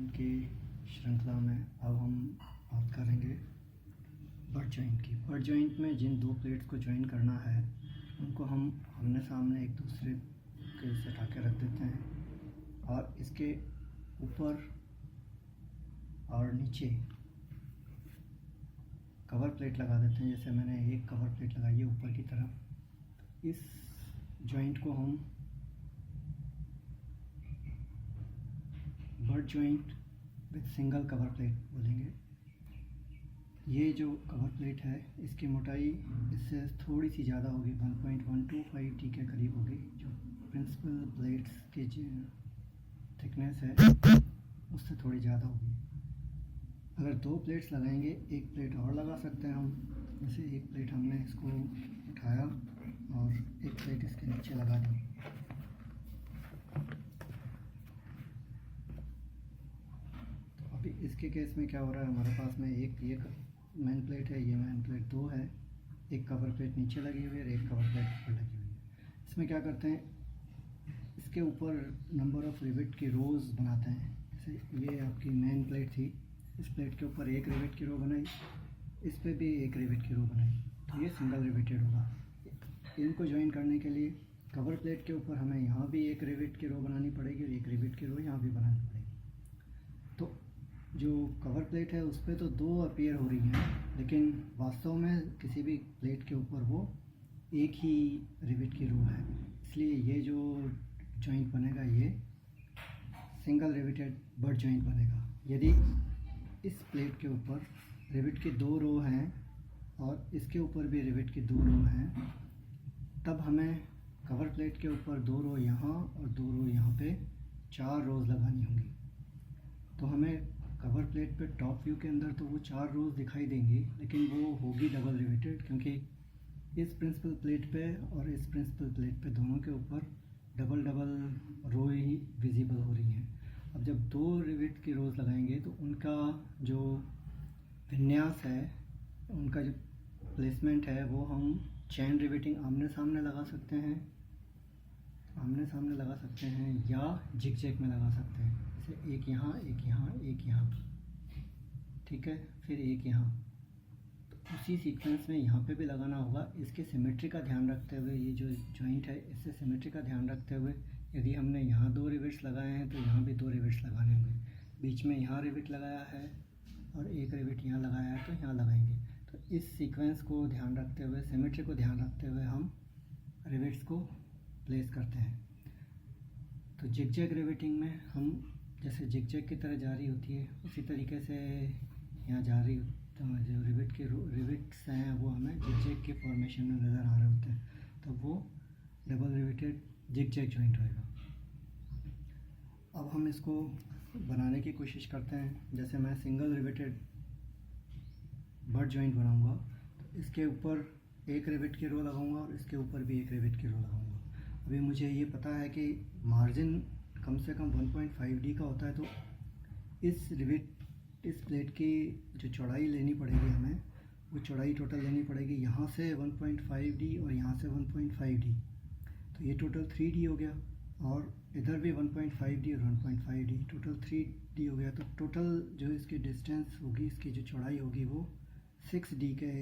की श्रृंखला में अब हम बात करेंगे बट जॉइंट की। बट जॉइंट में जिन दो प्लेट्स को ज्वाइन करना है उनको हम आमने सामने एक दूसरे के सटा के रख देते हैं और इसके ऊपर और नीचे कवर प्लेट लगा देते हैं। जैसे मैंने एक कवर प्लेट लगाई है ऊपर की तरफ। इस जॉइंट को हम butt joint with single cover plate बोलेंगे। ये जो कवर प्लेट है इसकी मोटाई इससे थोड़ी सी ज़्यादा होगी, 1.125 टी के करीब होगी। जो प्रिंसिपल प्लेट्स की थिकनेस है उससे थोड़ी ज़्यादा होगी। अगर दो प्लेट्स लगाएंगे, एक प्लेट और लगा सकते हैं हम। जैसे एक प्लेट हमने इसको उठाया और एक प्लेट इसके नीचे लगा दी। तो अभी इसके केस में क्या हो रहा है, हमारे पास में एक ये मेन प्लेट है, ये मेन प्लेट दो है, एक कवर प्लेट नीचे लगी हुई है और एक कवर प्लेट ऊपर लगी हुई है। इसमें क्या करते हैं, इसके ऊपर नंबर ऑफ़ रिवेट की रोज़ बनाते हैं। जैसे ये आपकी मेन प्लेट थी, इस प्लेट के ऊपर एक रिवेट की रो बनाई, इस पे भी एक रिवेट की रो बनाई, तो ये सिंगल रिवेटेड होगा। इनको ज्वाइन करने के लिए कवर प्लेट के ऊपर हमें यहाँ भी एक रिवेट की रो बनानी पड़ेगी और एक रिवेट की रो यहाँ भी बनानी पड़ेगी। तो जो कवर प्लेट है उस पर तो दो अपीयर हो रही हैं, लेकिन वास्तव में किसी भी प्लेट के ऊपर वो एक ही रिवेट की रो है। इसलिए ये जो जॉइंट बनेगा ये सिंगल रिवेटेड बट जॉइंट बनेगा। यदि इस प्लेट के ऊपर रिवेट की दो रो हैं और इसके ऊपर भी रिवेट की दो रो हैं, तब हमें कवर प्लेट के ऊपर दो रो यहाँ और दो रो यहाँ पे 4 रोज़ लगानी होंगी। तो हमें कवर प्लेट पे टॉप व्यू के अंदर तो वो 4 रोज़ दिखाई देंगी, लेकिन वो होगी डबल रिवेटेड, क्योंकि इस प्रिंसिपल प्लेट पे और इस प्रिंसिपल प्लेट पे दोनों के ऊपर डबल डबल रो ही विजिबल हो रही हैं। अब जब दो रिवेट की रोज़ लगाएंगे तो उनका जो विन्यास है, उनका जो प्लेसमेंट है, वो हम चैन रिवेटिंग आमने सामने लगा सकते हैं, या जिग जैग में लगा सकते हैं। जैसे एक यहाँ, एक यहाँ, एक यहाँ, ठीक है, फिर एक यहाँ। तो उसी सीक्वेंस में यहाँ पे भी लगाना होगा। इसके सिमेट्री का ध्यान रखते हुए, ये जो जॉइंट है इससे सिमेट्री का ध्यान रखते हुए, यदि हमने यहाँ 2 रिवेट्स लगाए हैं तो यहाँ भी 2 रिवेट्स लगाने होंगे। बीच में यहाँ रिवेट लगाया है और एक रिवेट यहाँ लगाया है तो यहाँ लगाएंगे। तो इस सीक्वेंस को ध्यान रखते हुए, सिमेट्री को ध्यान रखते हुए हम रिवेट्स को प्लेस करते हैं। तो जिग जैग रिवेटिंग में हम जैसे जिग जैग की तरह जारी होती है उसी तरीके से यहाँ जारी, तो जो रिवेट्स हैं वो हमें जिग जैग के फॉर्मेशन में नज़र आ रहे होते हैं, तो वो double riveted zig zag joint होएगा। अब हम इसको बनाने की कोशिश करते हैं। जैसे मैं सिंगल रिवेटेड बट जॉइंट बनाऊंगा तो इसके ऊपर एक रिवेट की रो लगाऊंगा और इसके ऊपर भी एक रिवेट की रो लगाऊंगा। अभी मुझे ये पता है कि मार्जिन कम से कम 1.5D का होता है, तो इस प्लेट की जो चौड़ाई लेनी पड़ेगी हमें, वो चौड़ाई टोटल लेनी पड़ेगी यहाँ से 1.5D और यहाँ से 1.5D, तो ये टोटल 3D हो गया। और इधर भी 1.5D और 1.5D, टोटल 3D हो गया। तो टोटल जो इसकी डिस्टेंस होगी, इसकी जो चौड़ाई होगी वो 6D के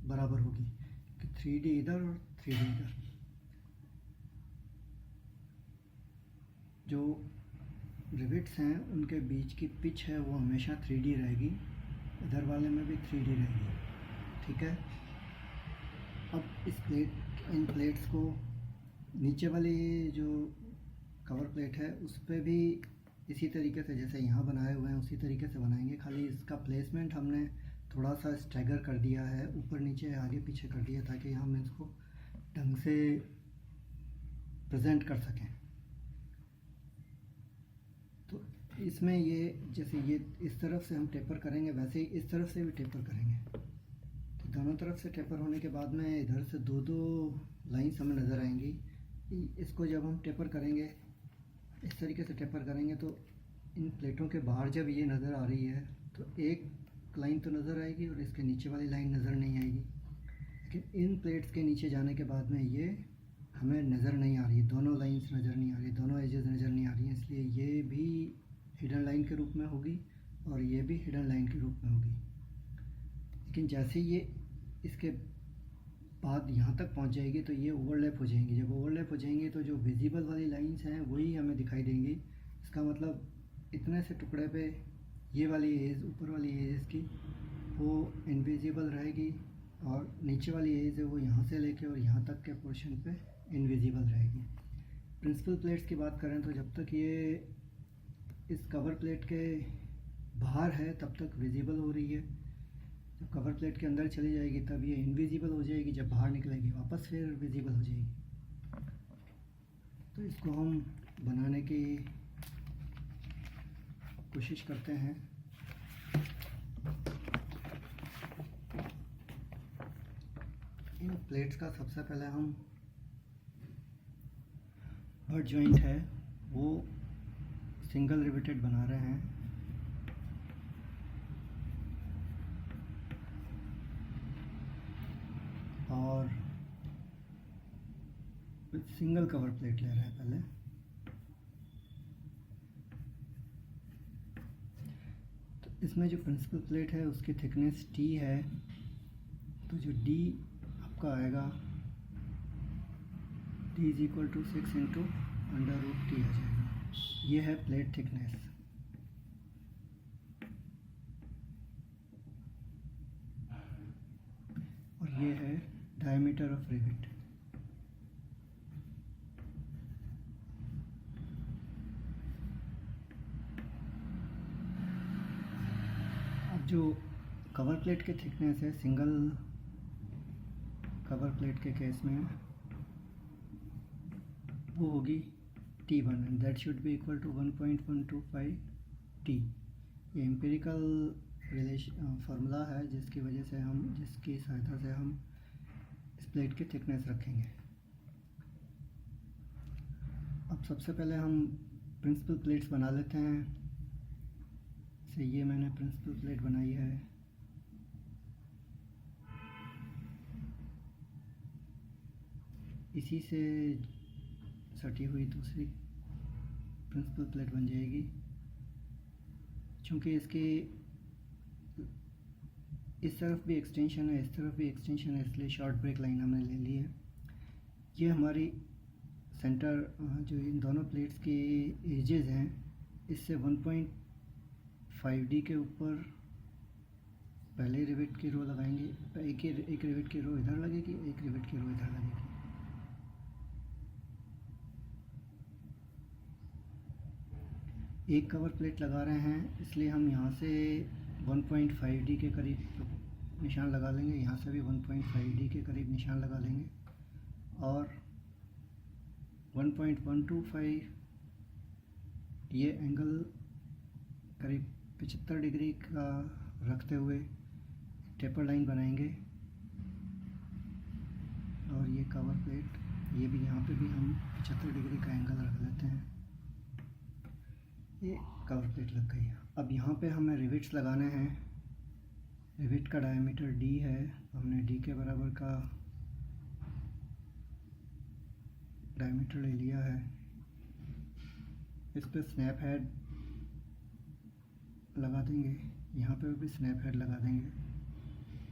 बराबर होगी, कि 3D इधर और 3D इधर। जो रिवेट्स हैं उनके बीच की पिच है वो हमेशा 3D रहेगी, इधर वाले में भी 3D रहेगी, ठीक है। अब इन प्लेट्स को नीचे वाली जो कवर प्लेट है उस पर भी इसी तरीके से, जैसे यहाँ बनाए हुए हैं उसी तरीके से बनाएंगे। खाली इसका प्लेसमेंट हमने थोड़ा सा स्टैगर कर दिया है, ऊपर नीचे आगे पीछे कर दिया, ताकि हम इसको ढंग से प्रेजेंट कर सकें। तो इसमें ये जैसे ये इस तरफ से हम टेपर करेंगे, वैसे ही इस तरफ से भी टेपर करेंगे। तो दोनों तरफ से टेपर होने के बाद में इधर से दो लाइन्स हमें नज़र आएंगी। इसको जब हम टेपर करेंगे, इस तरीके से टेपर करेंगे, तो इन प्लेटों के बाहर जब ये नज़र आ रही है तो एक लाइन तो नज़र आएगी और इसके नीचे वाली लाइन नज़र नहीं आएगी। लेकिन इन प्लेट्स के नीचे जाने के बाद में ये हमें नज़र नहीं आ रही, दोनों लाइंस नज़र नहीं आ रही, दोनों एजेस नज़र नहीं आ रही हैं, इसलिए ये भी हिडन लाइन के रूप में होगी और ये भी हिडन लाइन के रूप में होगी। लेकिन जैसे ये इसके बाद यहाँ तक पहुँच जाएगी तो ये ओवरलैप हो जाएंगी। जब ओवरलैप हो जाएंगी तो जो विजिबल वाली लाइंस हैं वही हमें दिखाई देंगी। इसका मतलब इतने से टुकड़े पे ये वाली एज, ऊपर वाली एज इसकी वो इनविजिबल रहेगी और नीचे वाली एज है वो यहाँ से लेके और यहाँ तक के पोर्शन पे इनविजिबल रहेगी। प्रिंसिपल प्लेट्स की बात करें तो जब तक ये इस कवर प्लेट के बाहर है तब तक विजिबल हो रही है, जब कवर प्लेट के अंदर चली जाएगी तब ये इनविजिबल हो जाएगी, जब बाहर निकलेगी वापस फिर विजिबल हो जाएगी। तो इसको हम बनाने की कोशिश करते हैं। इन प्लेट्स का सबसे पहले हम बट जॉइंट है वो सिंगल रिवेटेड बना रहे हैं। और सिंगल कवर प्लेट ले रहे हैं पहले। तो इसमें जो प्रिंसिपल प्लेट है उसकी थिकनेस टी है, तो जो डी आपका आएगा D is equal to 6 into under root T आ जाएगा। ये है प्लेट थिकनेस। और ये है डायमीटर ऑफ रिवेट। अब जो कवर प्लेट की थिकनेस है सिंगल कवर प्लेट के केस में वो होगी T1 and that should be equal to 1.125 T। ये एम्पिरिकल फार्मूला है जिसकी सहायता से हम इस प्लेट की थिकनेस रखेंगे। अब सबसे पहले हम प्रिंसिपल प्लेट्स बना लेते हैं। जैसे ये मैंने प्रिंसिपल प्लेट बनाई है, इसी से सटी हुई दूसरी प्रिंसिपल प्लेट बन जाएगी। चूँकि इसकी इस तरफ भी एक्सटेंशन है, इस तरफ भी एक्सटेंशन है, इसलिए शॉर्ट ब्रेक लाइन हमने ले ली है। ये हमारी सेंटर जो इन दोनों प्लेट्स के एजेस हैं इससे 1.5D के ऊपर पहले रिवेट की रो लगाएंगे। एक रिवेट की रो इधर लगेगी, एक रिवेट की रो इधर लगेगी। एक कवर प्लेट लगा रहे हैं इसलिए हम यहाँ से 1.5D के करीब निशान लगा लेंगे, यहाँ से भी 1.5D के करीब निशान लगा लेंगे और 1.125 ये एंगल करीब 75 डिग्री का रखते हुए टेपर लाइन बनाएंगे। और ये कवर प्लेट, ये भी यहाँ पे भी हम 75 डिग्री का एंगल रख लेते हैं। ये कवर प्लेट लग गई है। अब यहाँ पे हमें रिवेट्स लगाने हैं। रिवेट का डायमीटर D है, हमने D के बराबर का डायमीटर ले लिया है। इस पर स्नैप हेड लगा देंगे, यहाँ पे भी स्नैप हेड लगा देंगे।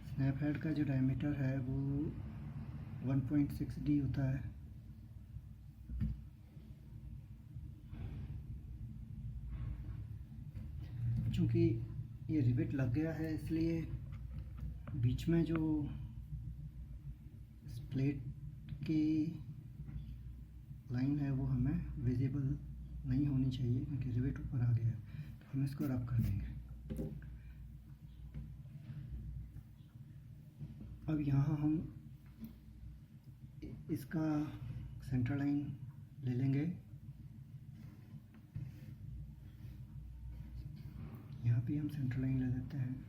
स्नैप हेड का जो डायमीटर है वो 1.6D होता है। चूँकि ये रिवेट लग गया है इसलिए बीच में जो इस प्लेट की लाइन है वो हमें विजिबल नहीं होनी चाहिए क्योंकि रिवेट ऊपर आ गया है। तो हम इसको रब कर देंगे। अब यहाँ हम इसका सेंटर लाइन ले लेंगे। यहाँ भी हम सेंटर लाइन ले लेते हैं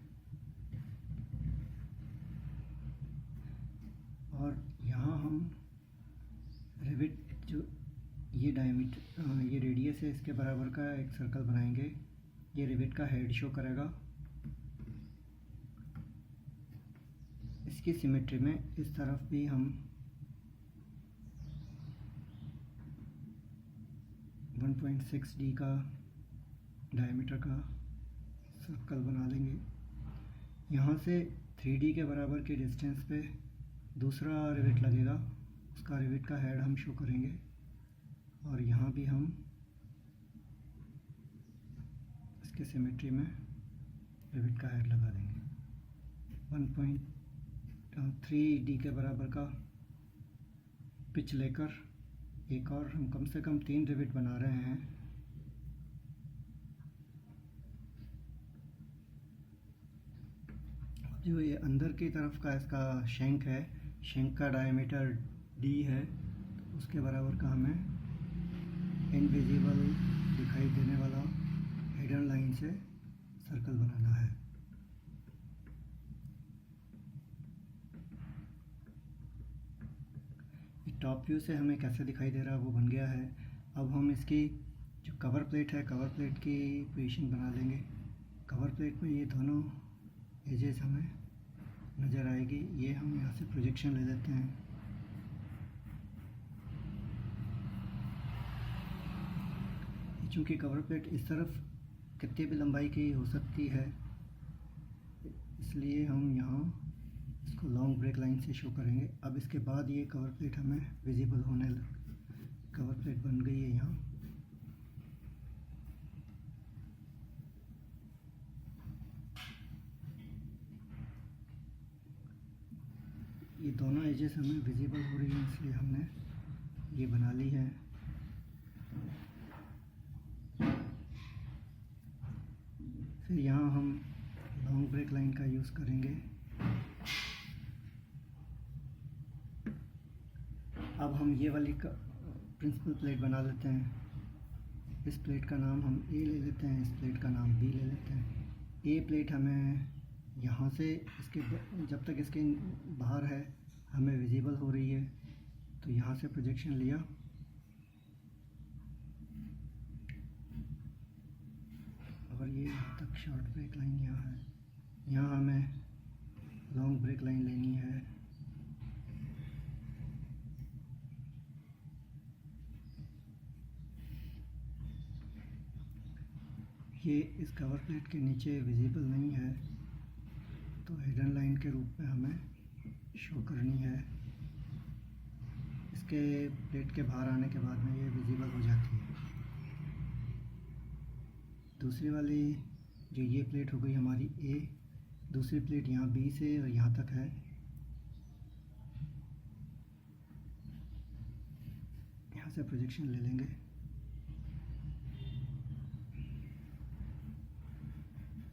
और यहाँ हम रिवेट जो ये डायमीटर ये रेडियस है इसके बराबर का एक सर्कल बनाएंगे। ये रिवेट का हेड शो करेगा। इसकी सिमेट्री में इस तरफ भी हम 1.6D का डायमीटर का सर्कल बना लेंगे। यहाँ से 3D के बराबर के डिस्टेंस पे दूसरा रिवेट लगेगा, उसका रिवेट का हेड हम शो करेंगे और यहाँ भी हम इसके सिमेट्री में रिवेट का हेड लगा देंगे। 1.3D के बराबर का पिच लेकर एक और हम कम से कम 3 रिवेट बना रहे हैं। जो ये अंदर की तरफ का इसका शैंक है, शैंक का डायमीटर D है, तो उसके बराबर का हमें इनविजिबल दिखाई देने वाला हिडन लाइन से सर्कल बनाना है। टॉप व्यू से हमें कैसे दिखाई दे रहा है वो बन गया है। अब हम इसकी जो कवर प्लेट है, कवर प्लेट की पोजीशन बना लेंगे। कवर प्लेट में ये दोनों एजेस हमें नज़र आएगी। ये हम यहाँ से प्रोजेक्शन ले लेते हैं। चूँकि कवर प्लेट इस तरफ कितनी भी लंबाई की हो सकती है, इसलिए हम यहाँ इसको लॉन्ग ब्रेक लाइन से शो करेंगे। अब इसके बाद ये कवर प्लेट हमें विजिबल होने कवर प्लेट बन गई है यहाँ। ये दोनों एजेस हमें विजिबल हो रही हैं, इसलिए हमने ये बना ली है। फिर यहाँ हम लॉन्ग ब्रेक लाइन का यूज़ करेंगे। अब हम ये वाली प्रिंसिपल प्लेट बना लेते हैं। इस प्लेट का नाम हम ए ले लेते हैं, इस प्लेट का नाम बी ले लेते हैं। ए प्लेट हमें यहाँ से इसके जब तक इसके बाहर है हमें विजिबल हो रही है, तो यहाँ से प्रोजेक्शन लिया और ये यहाँ तक शॉर्ट ब्रेक लाइन यहाँ है। यहाँ हमें लॉन्ग ब्रेक लाइन लेनी है। ये इस कवर प्लेट के नीचे विजिबल नहीं है, तो हिडन लाइन के रूप में हमें शो करनी है। इसके प्लेट के बाहर आने के बाद में ये विजिबल हो जाती है। दूसरी वाली जो ये प्लेट हो गई हमारी ए, दूसरी प्लेट यहाँ बी से और यहाँ तक है। यहाँ से प्रोजेक्शन ले लेंगे।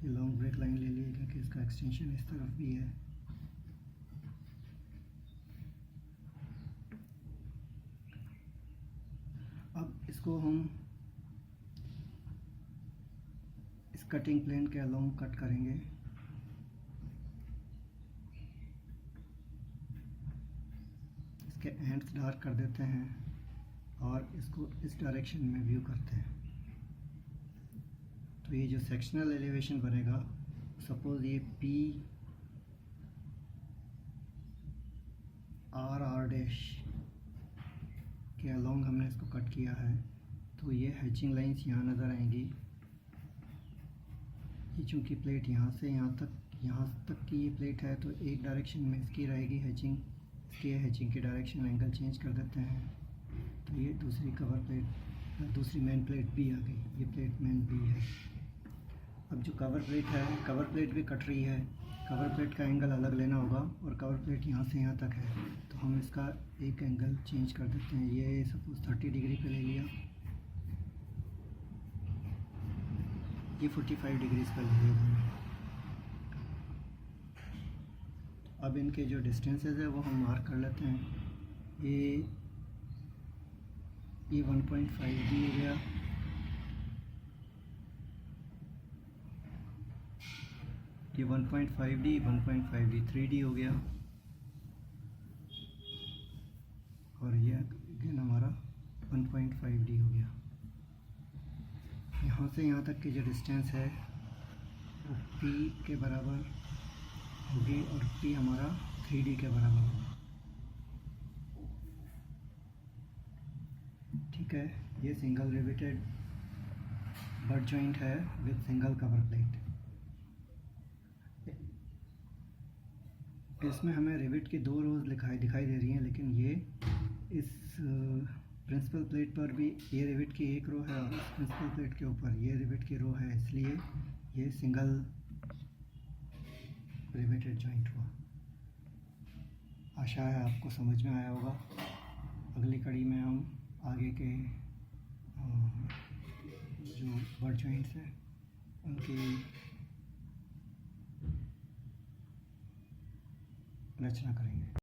ये लॉन्ग ब्रेक लाइन ले लिए क्योंकि इसका एक्सटेंशन इस तरफ भी है। अब इसको हम इस कटिंग प्लेन के अलोंग कट करेंगे। इसके एंड्स डार्क कर देते हैं और इसको इस डायरेक्शन में व्यू करते हैं। तो ये जो सेक्शनल एलिवेशन बनेगा, सपोज ये पी आर डैश के अलोंग हमने इसको कट किया है, तो ये हैचिंग लाइंस यहाँ नज़र आएंगी। ये चूँकि प्लेट यहाँ से यहाँ तक की ये प्लेट है, तो एक डायरेक्शन में इसकी रहेगी हैचिंग। इसकी हैचिंग की डायरेक्शन एंगल चेंज कर देते हैं, तो ये दूसरी कवर प्लेट, दूसरी मेन प्लेट भी आ गई। ये प्लेट मेन बी है। अब जो कवर प्लेट है, कवर प्लेट भी कट रही है। कवर प्लेट का एंगल अलग लेना होगा और कवर प्लेट यहाँ से यहाँ तक है, तो हम इसका एक एंगल चेंज कर देते हैं। ये सपोज 30 डिग्री पे ले लिया, ये 45 डिग्रीज पर ले लिया। अब इनके जो डिस्टेंसेस है वो हम मार्क कर लेते हैं। ये 1.5D हो गया, ये 1.5D, 1.5D 3D हो गया, और ये अगेन हमारा 1.5D हो गया। यहाँ से यहाँ तक की जो डिस्टेंस है वो P के बराबर होगी और P हमारा 3D के बराबर होगा। ठीक है, ये सिंगल रिवेटेड बट जॉइंट है विद सिंगल कवर प्लेट। इसमें हमें रिवेट की 2 रोज़ दिखाई दे रही हैं, लेकिन ये इस प्रिंसिपल प्लेट पर भी ये रिवेट की 1 रो है और इस प्रिंसिपल प्लेट के ऊपर ये रिवेट की रो है, इसलिए ये सिंगल रिवेटेड जॉइंट हुआ। आशा है आपको समझ में आया होगा। अगली कड़ी में हम आगे के जो बट जॉइंट्स हैं उनकी रचना करेंगे।